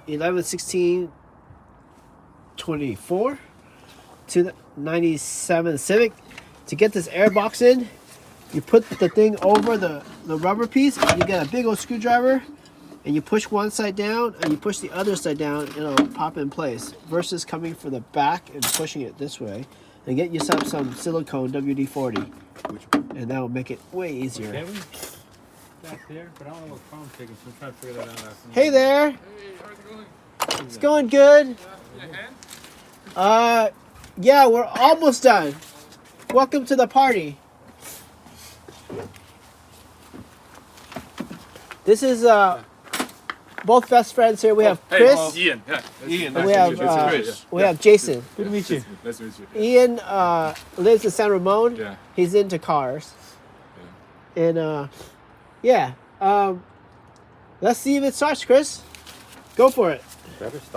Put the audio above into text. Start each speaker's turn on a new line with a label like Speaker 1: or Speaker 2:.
Speaker 1: 11/16/24 to the 97 Civic. To get this air box in, you put the thing over the rubber piece, and you get a big old screwdriver, and you push one side down, and you push the other side down, it'll pop in place. Versus coming from the back and pushing it this way. And get yourself some silicone WD-40, and that will make it way easier.
Speaker 2: Back there, but I don't know what Tom's taking, so I'm trying to figure that out.
Speaker 1: Hey there.
Speaker 3: Hey, how's it going?
Speaker 1: It's going good.
Speaker 3: Your hand?
Speaker 1: Yeah, we're almost done. Welcome to the party. This is both best friends here. We have Chris.
Speaker 3: Ian. Yeah, Ian.
Speaker 1: And we have Jason.
Speaker 2: Good to meet you.
Speaker 3: Nice to meet you.
Speaker 1: Ian lives in San Ramon.
Speaker 3: Yeah.
Speaker 1: He's into cars.
Speaker 3: Yeah.
Speaker 1: And let's see if it starts, Chris. Go for it.
Speaker 2: Better start.